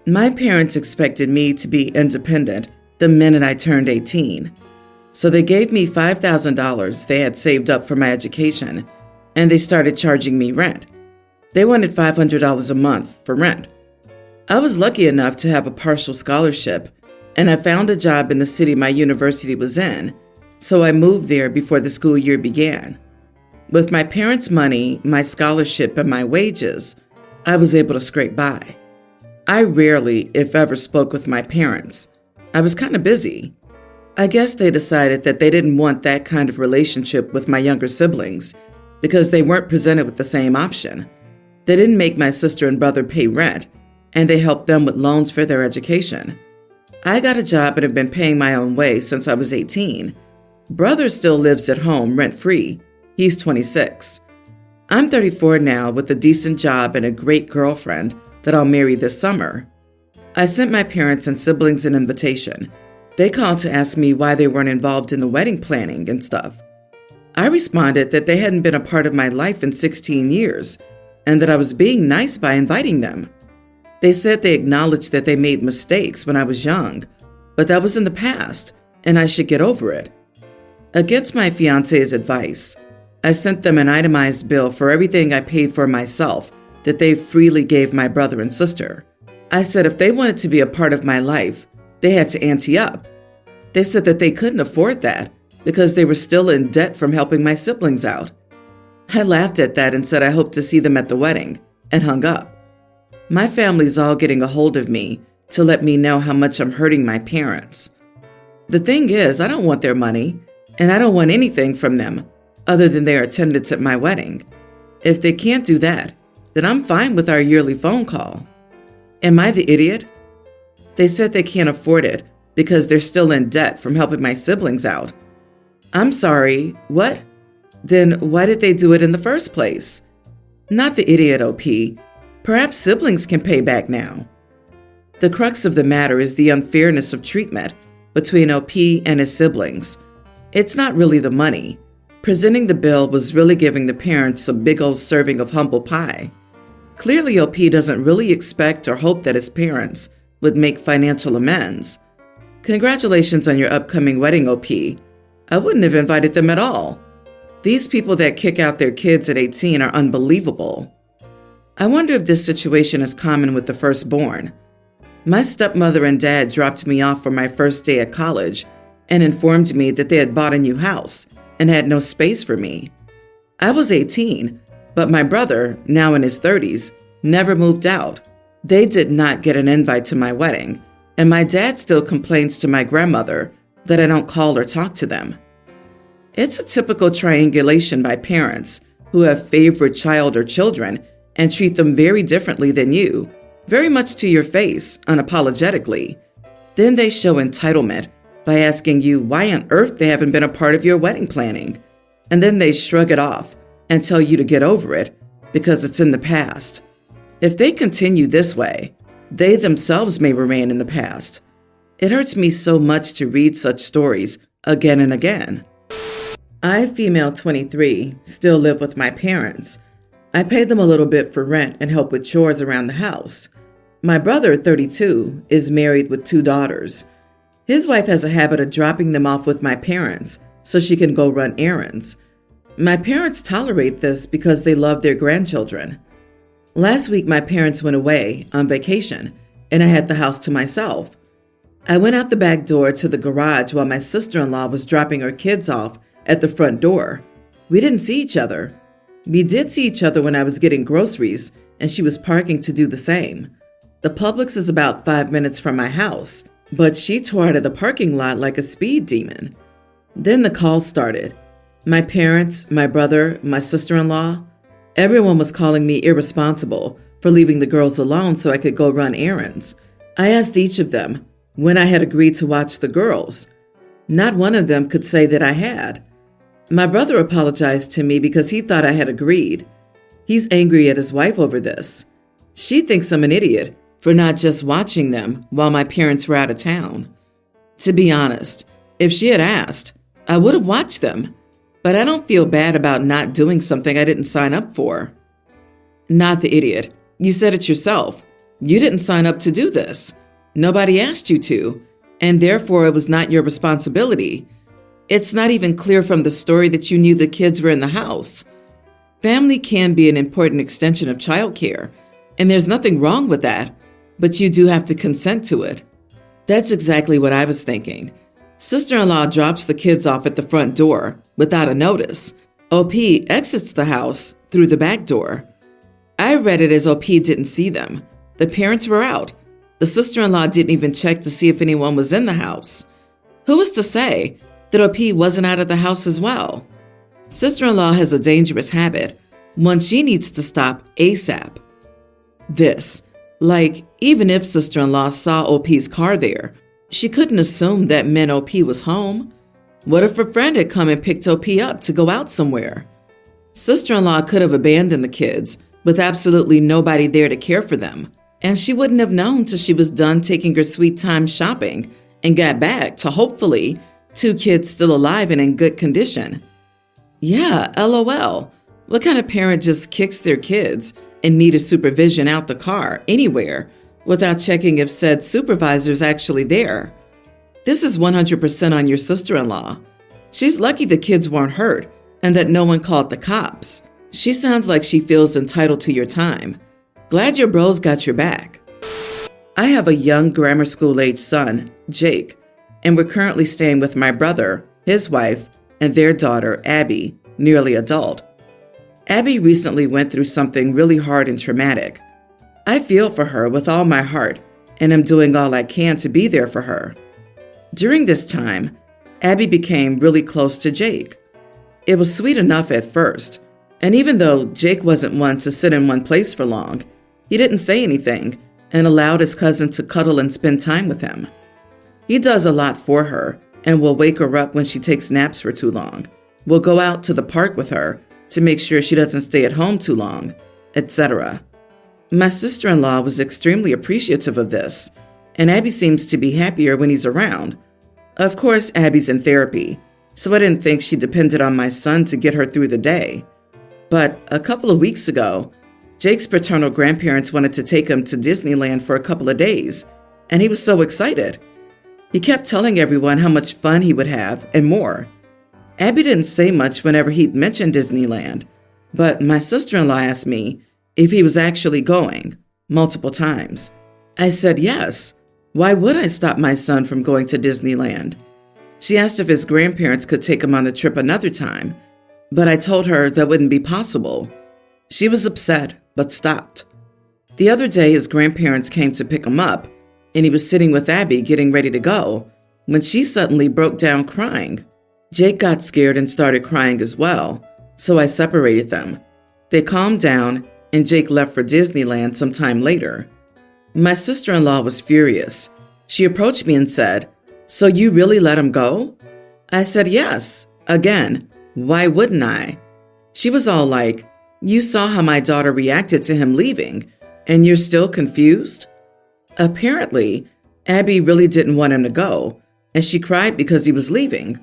My parents expected me to be independent the minute I turned 18. So they gave me $5,000 they had saved up for my education, and they started charging me rent. They wanted $500 a month for rent. I was lucky enough to have a partial scholarship, and I found a job in the city my university was in, so I moved there before the school year began. With my parents' money, my scholarship, and my wages, I was able to scrape by. I rarely, if ever, spoke with my parents. I was kind of busy. I guess they decided that they didn't want that kind of relationship with my younger siblings because they weren't presented with the same option. They didn't make my sister and brother pay rent, and they helped them with loans for their education. I got a job and have been paying my own way since I was 18. Brother still lives at home rent-free. He's 26. I'm 34 now with a decent job and a great girlfriend that I'll marry this summer. I sent my parents and siblings an invitation. They called to ask me why they weren't involved in the wedding planning and stuff. I responded that they hadn't been a part of my life in 16 years and that I was being nice by inviting them. They said they acknowledged that they made mistakes when I was young, but that was in the past and I should get over it. Against my fiance's advice, I sent them an itemized bill for everything I paid for myself that they freely gave my brother and sister. I said if they wanted to be a part of my life, they had to ante up. They said that they couldn't afford that because they were still in debt from helping my siblings out. I laughed at that and said I hoped to see them at the wedding and hung up. My family's all getting a hold of me to let me know how much I'm hurting my parents. The thing is, I don't want their money, and I don't want anything from them other than their attendance at my wedding. If they can't do that, then I'm fine with our yearly phone call. Am I the idiot? They said they can't afford it because they're still in debt from helping my siblings out. I'm sorry, what? Then why did they do it in the first place? Not the idiot, OP. Perhaps siblings can pay back now. The crux of the matter is the unfairness of treatment between OP and his siblings. It's not really the money. Presenting the bill was really giving the parents a big old serving of humble pie. Clearly, OP doesn't really expect or hope that his parents would make financial amends. Congratulations on your upcoming wedding, OP. I wouldn't have invited them at all. These people that kick out their kids at 18 are unbelievable. I wonder if this situation is common with the firstborn. My stepmother and dad dropped me off for my first day at college and informed me that they had bought a new house and had no space for me. I was 18, but my brother, now in his 30s, never moved out. They did not get an invite to my wedding, and my dad still complains to my grandmother that I don't call or talk to them. It's a typical triangulation by parents who have favored child or children and treat them very differently than you, very much to your face, unapologetically. Then they show entitlement by asking you why on earth they haven't been a part of your wedding planning. And then they shrug it off and tell you to get over it because it's in the past. If they continue this way, they themselves may remain in the past. It hurts me so much to read such stories again and again. I, female 23, still live with my parents. I pay them a little bit for rent and help with chores around the house. My brother, 32, is married with 2 daughters. His wife has a habit of dropping them off with my parents so she can go run errands. My parents tolerate this because they love their grandchildren. Last week, my parents went away on vacation, and I had the house to myself. I went out the back door to the garage while my sister-in-law was dropping her kids off at the front door. We didn't see each other. We did see each other when I was getting groceries, and she was parking to do the same. The Publix is about 5 minutes from my house, but she tore out of the parking lot like a speed demon. Then the call started. My parents, my brother, my sister-in-law, everyone was calling me irresponsible for leaving the girls alone so I could go run errands. I asked each of them when I had agreed to watch the girls. Not one of them could say that I had. My brother apologized to me because he thought I had agreed. He's angry at his wife over this. She thinks I'm an idiot for not just watching them while my parents were out of town. To be honest, if she had asked, I would have watched them, but I don't feel bad about not doing something I didn't sign up for. Not the idiot. You said it yourself. You didn't sign up to do this. Nobody asked you to, and therefore it was not your responsibility. It's not even clear from the story that you knew the kids were in the house. Family can be an important extension of childcare, and there's nothing wrong with that, but you do have to consent to it. That's exactly what I was thinking. Sister-in-law drops the kids off at the front door without a notice. OP exits the house through the back door. I read it as OP didn't see them. The parents were out. The sister-in-law didn't even check to see if anyone was in the house. Who is to say that OP wasn't out of the house as well? Sister-in-law has a dangerous habit, one she needs to stop ASAP. Even if sister-in-law saw OP's car there, she couldn't assume that meant OP was home. What if a friend had come and picked OP up to go out somewhere? Sister-in-law could have abandoned the kids with absolutely nobody there to care for them, and she wouldn't have known till she was done taking her sweet time shopping and got back to, hopefully, 2 kids still alive and in good condition. Yeah, LOL. What kind of parent just kicks their kids and needed supervision out the car anywhere without checking if said supervisor's actually there? This is 100% on your sister-in-law. She's lucky the kids weren't hurt and that no one called the cops. She sounds like she feels entitled to your time. Glad your bros got your back. I have a young grammar school-age son, Jake, and we're currently staying with my brother, his wife, and their daughter, Abby, nearly adult. Abby recently went through something really hard and traumatic. I feel for her with all my heart and am doing all I can to be there for her. During this time, Abby became really close to Jake. It was sweet enough at first, and even though Jake wasn't one to sit in one place for long, he didn't say anything and allowed his cousin to cuddle and spend time with him. He does a lot for her and will wake her up when she takes naps for too long. We'll go out to the park with her to make sure she doesn't stay at home too long, etc. My sister-in-law was extremely appreciative of this, and Abby seems to be happier when he's around. Of course, Abby's in therapy, so I didn't think she depended on my son to get her through the day. But a couple of weeks ago, Jake's paternal grandparents wanted to take him to Disneyland for a couple of days, and he was so excited. He kept telling everyone how much fun he would have and more. Abby didn't say much whenever he'd mentioned Disneyland, but my sister-in-law asked me if he was actually going, multiple times. I said yes. Why would I stop my son from going to Disneyland? She asked if his grandparents could take him on the trip another time, but I told her that wouldn't be possible. She was upset, but stopped. The other day, his grandparents came to pick him up, and he was sitting with Abby getting ready to go, when she suddenly broke down crying. Jake got scared and started crying as well, so I separated them. They calmed down, and Jake left for Disneyland sometime later. My sister-in-law was furious. She approached me and said, "So you really let him go?" I said yes. Again, why wouldn't I? She was all like, "You saw how my daughter reacted to him leaving, and you're still confused?" Apparently, Abby really didn't want him to go, and she cried because he was leaving.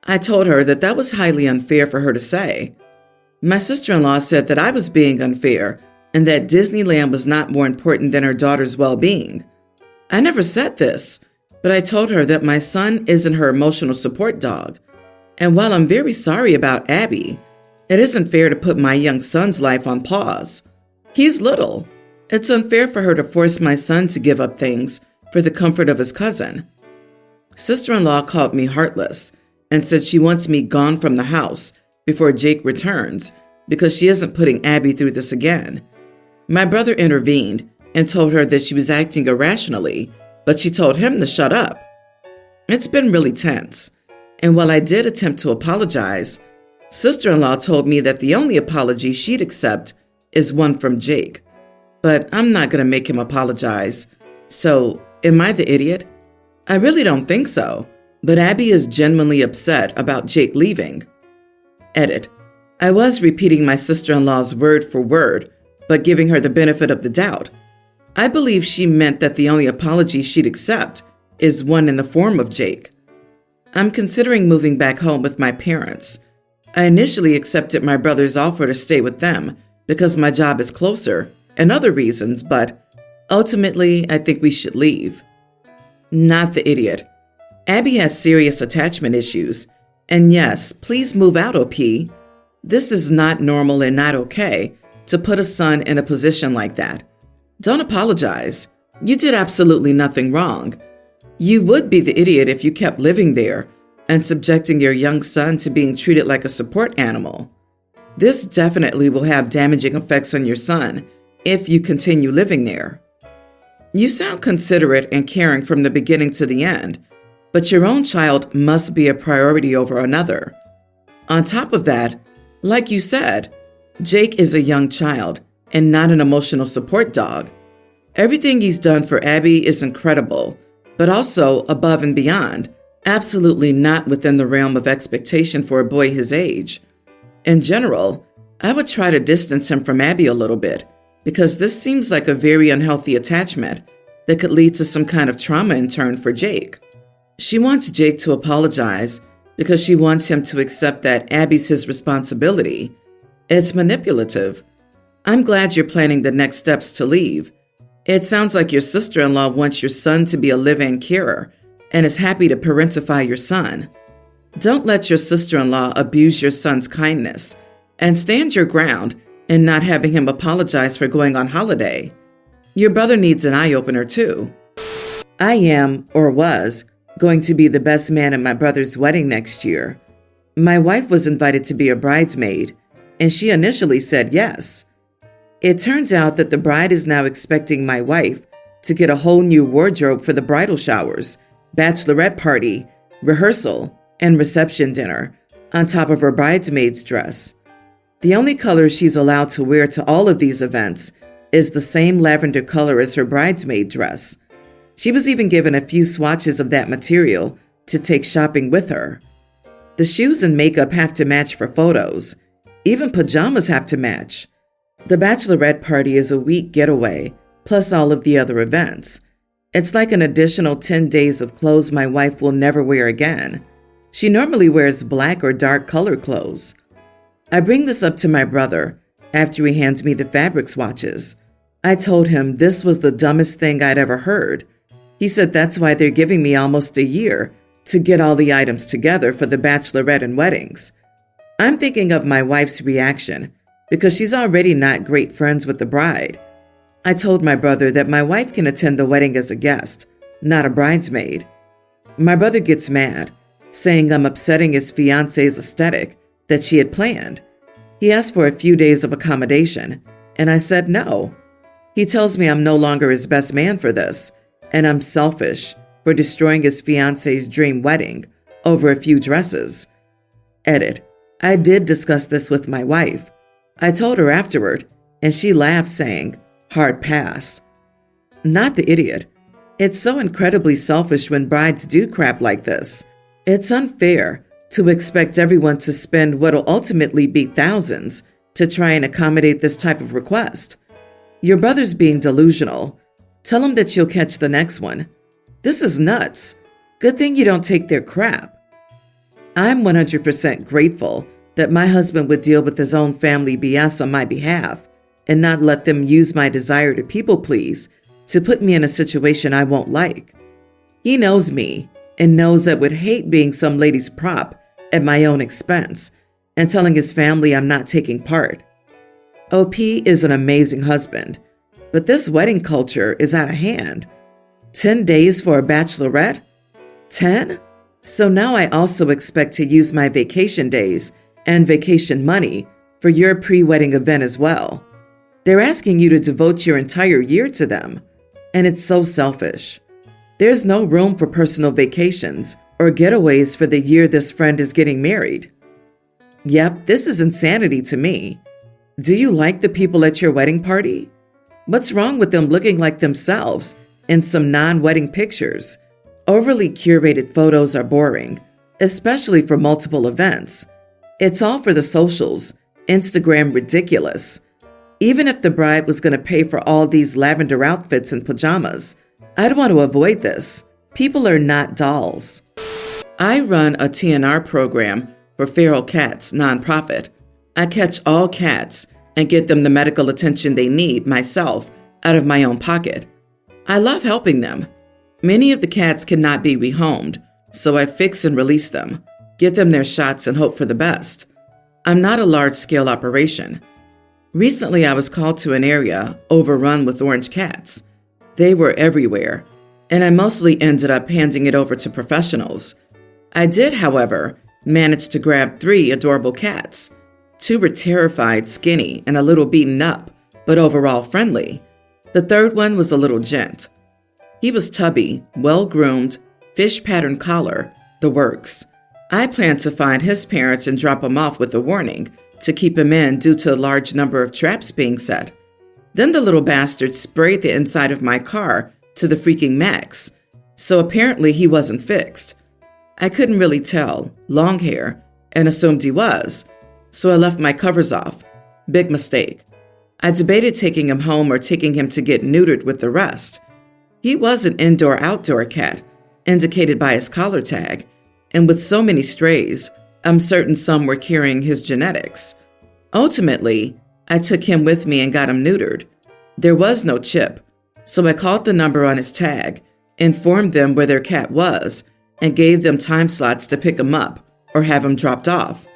I told her that that was highly unfair for her to say. My sister-in-law said that I was being unfair and that Disneyland was not more important than her daughter's well-being. I never said this, but I told her that my son isn't her emotional support dog. And while I'm very sorry about Abby, it isn't fair to put my young son's life on pause. He's little. It's unfair for her to force my son to give up things for the comfort of his cousin. Sister-in-law called me heartless and said she wants me gone from the house before Jake returns because she isn't putting Abby through this again. My brother intervened and told her that she was acting irrationally, but she told him to shut up. It's been really tense, and while I did attempt to apologize, sister-in-law told me that the only apology she'd accept is one from Jake. But I'm not going to make him apologize. So, am I the idiot? I really don't think so, but Abby is genuinely upset about Jake leaving. Edit. I was repeating my sister-in-law's word for word, but giving her the benefit of the doubt. I believe she meant that the only apology she'd accept is one in the form of Jake. I'm considering moving back home with my parents. I initially accepted my brother's offer to stay with them because my job is closer and other reasons, but Ultimately, I think we should leave. Not the idiot. Abby has serious attachment issues. And yes, please move out, OP. This is not normal and not okay to put a son in a position like that. Don't apologize. You did absolutely nothing wrong. You would be the idiot if you kept living there and subjecting your young son to being treated like a support animal. This definitely will have damaging effects on your son if you continue living there. You sound considerate and caring from the beginning to the end, but your own child must be a priority over another. On top of that, like you said, Jake is a young child and not an emotional support dog. Everything he's done for Abby is incredible, but also above and beyond, absolutely not within the realm of expectation for a boy his age. In general, I would try to distance him from Abby a little bit, because this seems like a very unhealthy attachment that could lead to some kind of trauma in turn for Jake. She wants Jake to apologize because she wants him to accept that Abby's his responsibility. It's manipulative. I'm glad you're planning the next steps to leave. It sounds like your sister-in-law wants your son to be a live-in carer and is happy to parentify your son. Don't let your sister-in-law abuse your son's kindness, and stand your ground in not having him apologize for going on holiday. Your brother needs an eye-opener too. I am, or was, going to be the best man at my brother's wedding next year. My wife was invited to be a bridesmaid, and she initially said yes. It turns out that the bride is now expecting my wife to get a whole new wardrobe for the bridal showers, bachelorette party, rehearsal, and reception dinner, on top of her bridesmaid's dress. The only color she's allowed to wear to all of these events is the same lavender color as her bridesmaid dress. She was even given a few swatches of that material to take shopping with her. The shoes and makeup have to match for photos. Even pajamas have to match. The bachelorette party is a week getaway, plus all of the other events. It's like an additional 10 days of clothes my wife will never wear again. She normally wears black or dark colored clothes. I bring this up to my brother after he hands me the fabric swatches. I told him this was the dumbest thing I'd ever heard. He said that's why they're giving me almost a year to get all the items together for the bachelorette and weddings. I'm thinking of my wife's reaction because she's already not great friends with the bride. I told my brother that my wife can attend the wedding as a guest, not a bridesmaid. My brother gets mad, saying I'm upsetting his fiance's aesthetic that she had planned. He asked for a few days of accommodation, and I said no. He tells me I'm no longer his best man for this, and I'm selfish for destroying his fiance's dream wedding over a few dresses. Edit. I did discuss this with my wife. I told her afterward, and she laughed, saying, hard pass. Not the idiot. It's so incredibly selfish when brides do crap like this. It's unfair to expect everyone to spend what'll ultimately be thousands to try and accommodate this type of request. Your brother's being delusional. Tell him that you'll catch the next one. This is nuts. Good thing you don't take their crap. I'm 100% grateful that my husband would deal with his own family BS on my behalf and not let them use my desire to people please to put me in a situation I won't like. He knows me and knows I would hate being some lady's prop at my own expense and telling his family I'm not taking part. OP is an amazing husband, but this wedding culture is out of hand. 10 days for a bachelorette? 10? So now I also expect to use my vacation days and vacation money for your pre-wedding event as well. They're asking you to devote your entire year to them, and it's so selfish. There's no room for personal vacations or getaways for the year this friend is getting married. Yep, this is insanity to me. Do you like the people at your wedding party? What's wrong with them looking like themselves in some non-wedding pictures? Overly curated photos are boring, especially for multiple events. It's all for the socials, Instagram ridiculous. Even if the bride was going to pay for all these lavender outfits and pajamas, I'd want to avoid this. People are not dolls. I run a TNR program for feral cats nonprofit. I catch all cats and get them the medical attention they need myself out of my own pocket. I love helping them. Many of the cats cannot be rehomed, so I fix and release them, get them their shots and hope for the best. I'm not a large-scale operation. Recently, I was called to an area overrun with orange cats. They were everywhere, and I mostly ended up handing it over to professionals. I did, however, manage to grab 3 adorable cats. 2 were terrified, skinny, and a little beaten up, but overall friendly. The 3rd one was a little gent. He was tubby, well-groomed, fish pattern collar, the works. I plan to find his parents and drop him off with a warning to keep him in due to a large number of traps being set. Then the little bastard sprayed the inside of my car to the freaking max, so apparently he wasn't fixed. I couldn't really tell, long hair, and assumed he was, so I left my covers off. Big mistake. I debated taking him home or taking him to get neutered with the rest. He was an indoor-outdoor cat, indicated by his collar tag, and with so many strays, I'm certain some were carrying his genetics. Ultimately, I took him with me and got him neutered. There was no chip, so I called the number on his tag, informed them where their cat was, and gave them time slots to pick him up or have him dropped off.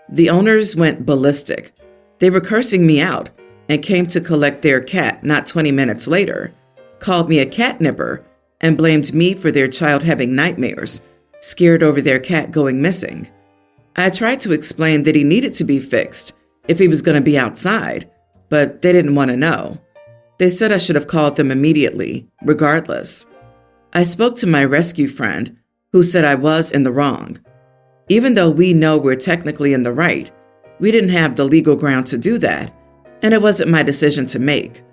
The owners went ballistic. They were cursing me out and came to collect their cat not 20 minutes later, called me a catnipper, and blamed me for their child having nightmares, scared over their cat going missing. I tried to explain that he needed to be fixed if he was going to be outside, but they didn't want to know. They said I should have called them immediately, regardless. I spoke to my rescue friend, who said I was in the wrong. Even though we know we're technically in the right, we didn't have the legal ground to do that, and it wasn't my decision to make.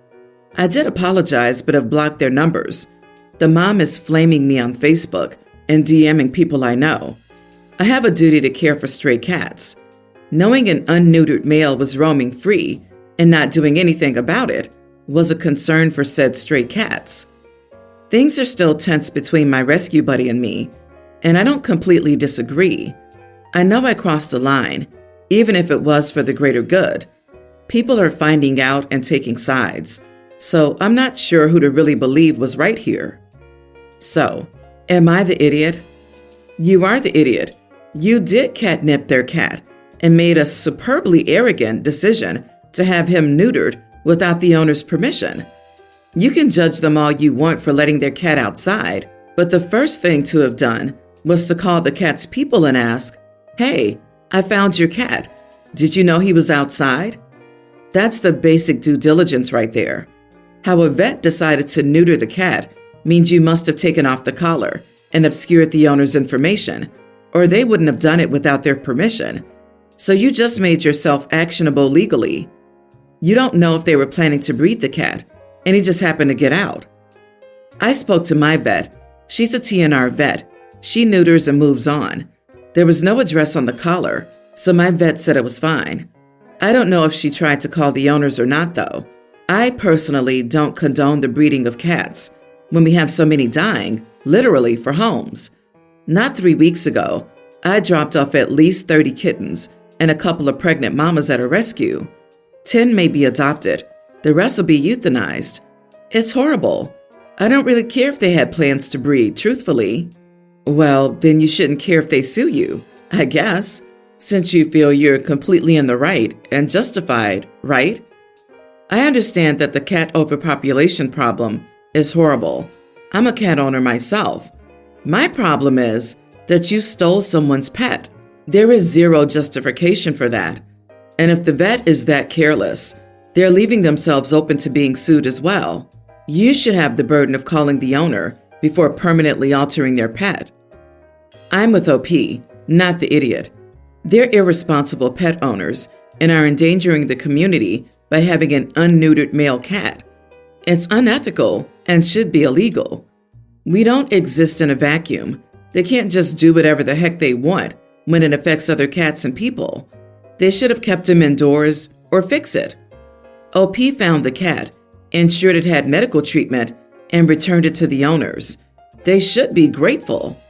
I did apologize, but have blocked their numbers. The mom is flaming me on Facebook and DMing people I know. I have a duty to care for stray cats. Knowing an unneutered male was roaming free and not doing anything about it was a concern for said stray cats. Things are still tense between my rescue buddy and me, and I don't completely disagree. I know I crossed a line, even if it was for the greater good. People are finding out and taking sides, so I'm not sure who to really believe was right here. So, am I the idiot? You are the idiot. You did catnip their cat and made a superbly arrogant decision to have him neutered without the owner's permission. You can judge them all you want for letting their cat outside, but the first thing to have done was to call the cat's people and ask, "Hey, I found your cat. Did you know he was outside?" That's the basic due diligence right there. How a vet decided to neuter the cat means you must have taken off the collar and obscured the owner's information, or they wouldn't have done it without their permission. So you just made yourself actionable legally. You don't know if they were planning to breed the cat, and he just happened to get out. I spoke to my vet. She's a TNR vet. She neuters and moves on. There was no address on the collar, so my vet said it was fine. I don't know if she tried to call the owners or not, though. I personally don't condone the breeding of cats when we have so many dying, literally, for homes. Not 3 weeks ago, I dropped off at least 30 kittens and a couple of pregnant mamas at a rescue. 10 may be adopted. The rest will be euthanized. It's horrible. I don't really care if they had plans to breed, truthfully. Well, then you shouldn't care if they sue you, I guess, since you feel you're completely in the right and justified, right? I understand that the cat overpopulation problem is horrible. I'm a cat owner myself. My problem is that you stole someone's pet. There is zero justification for that. And if the vet is that careless, they're leaving themselves open to being sued as well. You should have the burden of calling the owner before permanently altering their pet. I'm with OP, not the idiot. They're irresponsible pet owners and are endangering the community by having an unneutered male cat. It's unethical and should be illegal. We don't exist in a vacuum. They can't just do whatever the heck they want when it affects other cats and people. They should have kept him indoors or fix it. OP found the cat, ensured it had medical treatment, and returned it to the owners. They should be grateful.